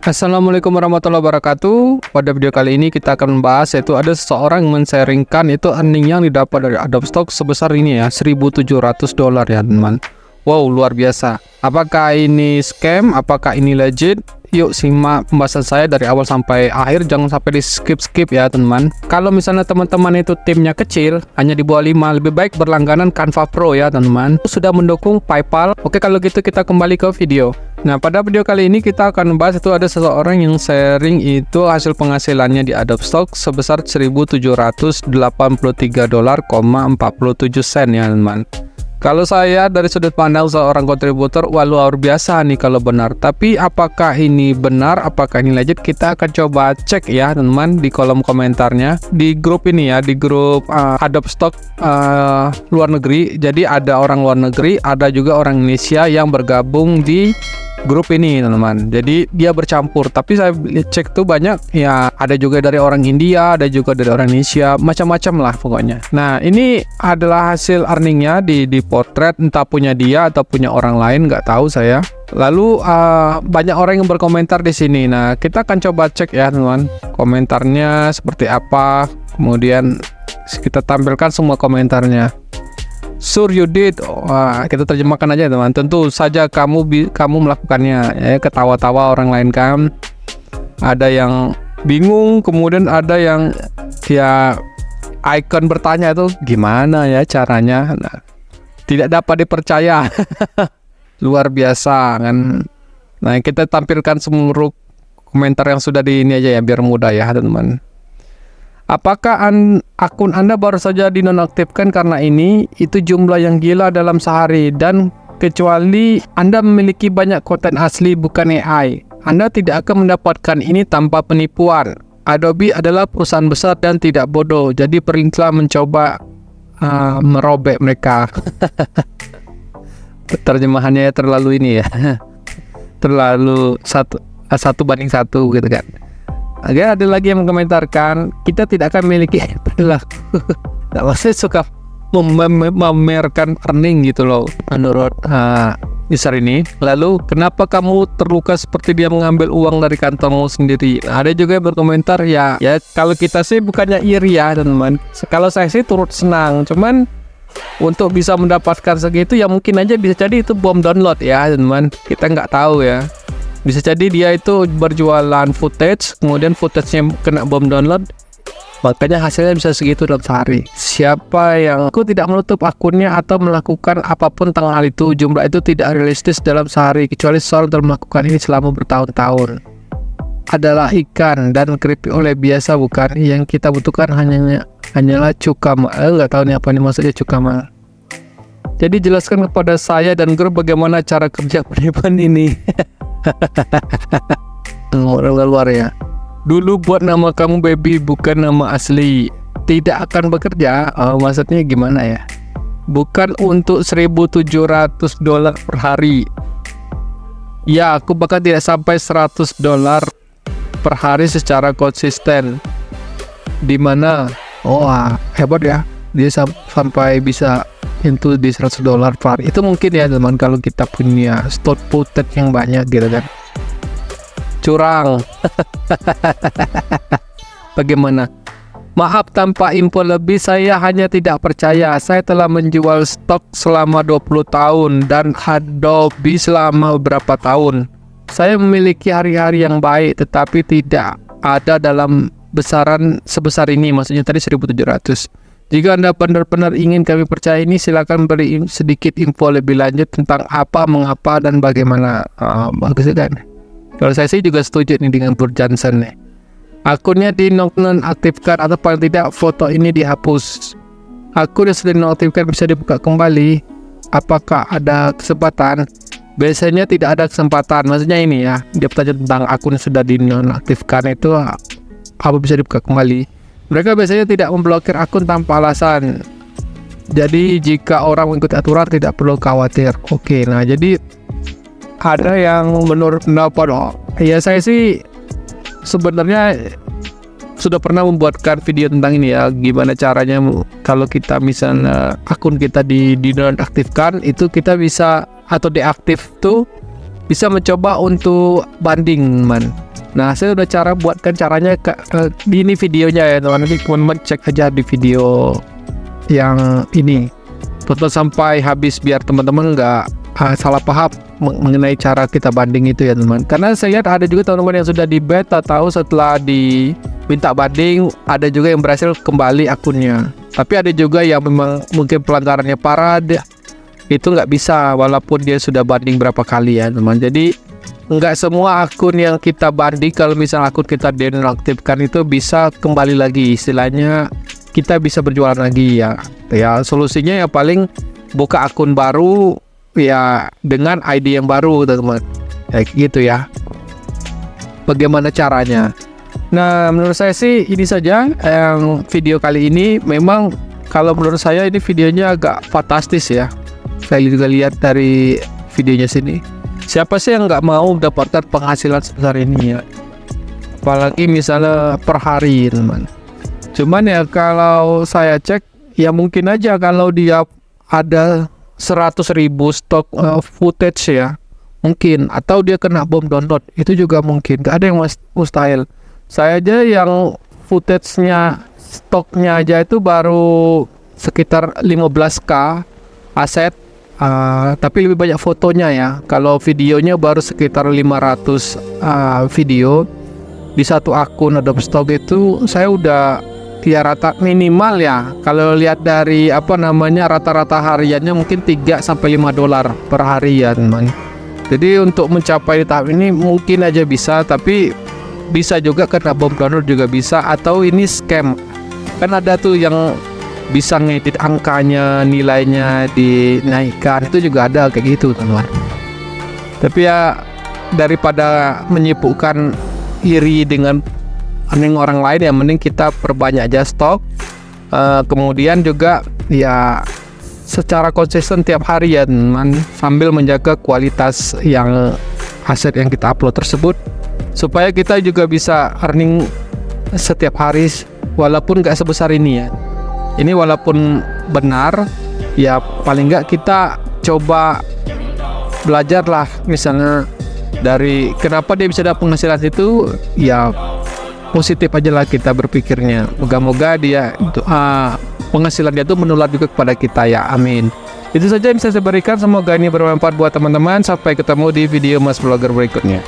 Assalamualaikum warahmatullahi wabarakatuh. Pada video kali ini kita akan membahas yaitu ada seseorang yang men-sharingkan itu earning yang didapat dari Adobe Stock sebesar ini ya, $1.700 ya teman. Wow, luar biasa. Apakah ini scam? Apakah ini legit? Yuk simak pembahasan saya dari awal sampai akhir, jangan sampai di skip ya teman. Kalau misalnya teman-teman itu timnya kecil, hanya di bawah 5, lebih baik berlangganan Canva Pro ya teman. Sudah mendukung PayPal. Oke, kalau gitu kita kembali ke video. Nah, pada video kali ini kita akan membahas itu ada seseorang yang sharing itu hasil penghasilannya di Adobe Stock sebesar $1.783,47 ya teman. Kalau saya dari sudut pandang seorang kontributor, wah luar biasa nih kalau benar. Tapi apakah ini benar, apakah ini legit? Kita akan coba cek ya teman di kolom komentarnya. Di grup ini ya, di grup Adobe Stock luar negeri. Jadi ada orang luar negeri, ada juga orang Indonesia yang bergabung di grup ini teman-teman. Jadi dia bercampur, tapi saya cek tuh banyak ya, ada juga dari orang India, ada juga dari orang Indonesia, macam-macam lah pokoknya. Nah, ini adalah hasil earningnya di potret, entah punya dia atau punya orang lain, nggak tahu saya. Lalu banyak orang yang berkomentar di sini. Nah, kita akan coba cek ya teman-teman, komentarnya seperti apa. Kemudian kita tampilkan semua komentarnya. Sure you did. Kita terjemahkan aja teman. Tentu saja kamu melakukannya ya. Ketawa-tawa orang lain kan. Ada yang bingung, kemudian ada yang ya icon bertanya itu gimana ya caranya. Nah, tidak dapat dipercaya. Luar biasa kan. Nah, kita tampilkan seluruh komentar yang sudah di ini aja ya, biar mudah ya teman-teman. Apakah akun Anda baru saja dinonaktifkan karena ini? Itu jumlah yang gila dalam sehari, dan kecuali Anda memiliki banyak konten asli bukan AI, Anda tidak akan mendapatkan ini tanpa penipuan. Adobe adalah perusahaan besar dan tidak bodoh, jadi perintah mencoba merobek mereka. Terjemahannya terlalu ini ya, terlalu satu banding satu gitu kan. Ada lagi yang mengomentarkan, kita tidak akan memiliki perilaku. Nah, maksudnya suka memamerkan earning gitu loh menurut user ini. Lalu, kenapa kamu terluka seperti dia mengambil uang dari kantongmu sendiri? Nah, ada juga yang berkomentar ya kalau kita sih bukannya iri ya teman-teman. Kalau saya sih turut senang, cuman untuk bisa mendapatkan segitu ya mungkin aja bisa jadi itu bom download ya teman-teman. Kita nggak tahu ya. Bisa jadi dia itu berjualan footage, kemudian footage-nya kena bom download, makanya hasilnya bisa segitu dalam sehari. Siapa yang aku tidak menutup akunnya atau melakukan apapun tentang hal itu, jumlah itu tidak realistis dalam sehari, kecuali seorang telah melakukan ini selama bertahun-tahun. Adalah ikan dan keripik oleh biasa, bukan? Yang kita butuhkan hanyalah cuka mahal. Nggak tahu nih apa nih maksudnya cuka mahal. Jadi jelaskan kepada saya dan grup bagaimana cara kerja penipuan ini. Luar ya. Dulu buat nama kamu baby, bukan nama asli. Tidak akan bekerja. Maksudnya gimana ya? Bukan untuk $1.700 per hari. Ya, aku bahkan tidak sampai $100 per hari secara konsisten. Dimana hebat ya, dia sampai bisa itu di $100 per hari. Itu mungkin ya teman, kalau kita punya stock footage yang banyak gitu kan. Curang. Bagaimana? Maaf, tanpa info lebih saya hanya tidak percaya. Saya telah menjual stok selama 20 tahun dan Adobe selama beberapa tahun. Saya memiliki hari-hari yang baik, tetapi tidak ada dalam besaran sebesar ini. Maksudnya tadi 1.700. Jika Anda benar-benar ingin kami percaya ini, silakan beri sedikit info lebih lanjut tentang apa, mengapa, dan bagaimana. Bagus kan? Kalau saya sih juga setuju nih dengan Bur Johnson nih. Akunnya dinonaktifkan atau paling tidak foto ini dihapus. Akun yang sudah dinonaktifkan bisa dibuka kembali. Apakah ada kesempatan? Biasanya tidak ada kesempatan. Maksudnya ini ya, dia bertanya tentang akun yang sudah dinonaktifkan itu apa bisa dibuka kembali. Mereka biasanya tidak memblokir akun tanpa alasan. Jadi jika orang mengikuti aturan tidak perlu khawatir. Oke, nah jadi ada yang menurut pendapat ya saya sih sebenarnya sudah pernah membuatkan video tentang ini ya, gimana caranya kalau kita misalnya akun kita dinonaktifkan itu kita bisa atau deaktif tuh bisa mencoba untuk banding Nah, saya udah buatkan caranya di ini videonya ya teman-teman. Nanti teman-teman cek aja di video yang ini, tonton sampai habis biar teman-teman nggak salah paham mengenai cara kita banding itu ya teman. Karena saya lihat ada juga teman-teman yang sudah di beta tahu setelah diminta banding, ada juga yang berhasil kembali akunnya. Tapi ada juga yang memang mungkin pelanggarannya parah, itu nggak bisa walaupun dia sudah banding berapa kali ya teman. Jadi nggak semua akun yang kita banding, kalau misalnya akun kita dinonaktifkan itu bisa kembali lagi, istilahnya kita bisa berjualan lagi ya. Ya solusinya ya paling buka akun baru ya dengan ID yang baru teman-teman, kayak gitu ya. Bagaimana caranya? Nah, menurut saya sih ini saja yang video kali ini. Memang kalau menurut saya ini videonya agak fantastis ya. Saya juga lihat dari videonya sini. Siapa sih yang nggak mau mendapatkan penghasilan sebesar ini ya? Apalagi misalnya per hari teman. Cuman ya kalau saya cek ya mungkin aja kalau dia ada 100.000 stok footage ya, mungkin, atau dia kena bom download, itu juga mungkin. Gak ada yang mustahil. Saya aja yang footage-nya, stoknya aja itu baru sekitar 15k aset, tapi lebih banyak fotonya ya. Kalau videonya baru sekitar 500 video di satu akun Adobe Stock itu. Saya udah ya rata minimal ya, kalau lihat dari rata-rata hariannya mungkin 3 sampai 5 dolar per hari ya teman. Jadi untuk mencapai tahap ini mungkin aja bisa, tapi bisa juga kena bom download juga bisa, atau ini scam. Kan ada tuh yang bisa ngedit angkanya, nilainya dinaikkan, itu juga ada kayak gitu teman. Tapi ya daripada menyibukkan iri dengan orang lain ya, mending kita perbanyak aja stok. Kemudian juga ya secara konsisten tiap hari ya teman, sambil menjaga kualitas yang aset yang kita upload tersebut, supaya kita juga bisa earning setiap hari walaupun gak sebesar ini ya. Ini walaupun benar ya, paling nggak kita coba belajar lah, misalnya dari kenapa dia bisa dapat penghasilan itu ya, positif aja lah kita berpikirnya. Moga-moga dia penghasilan dia itu menular juga kepada kita ya, amin. Itu saja yang bisa saya berikan, semoga ini bermanfaat buat teman-teman. Sampai ketemu di video Mas Vlogger berikutnya.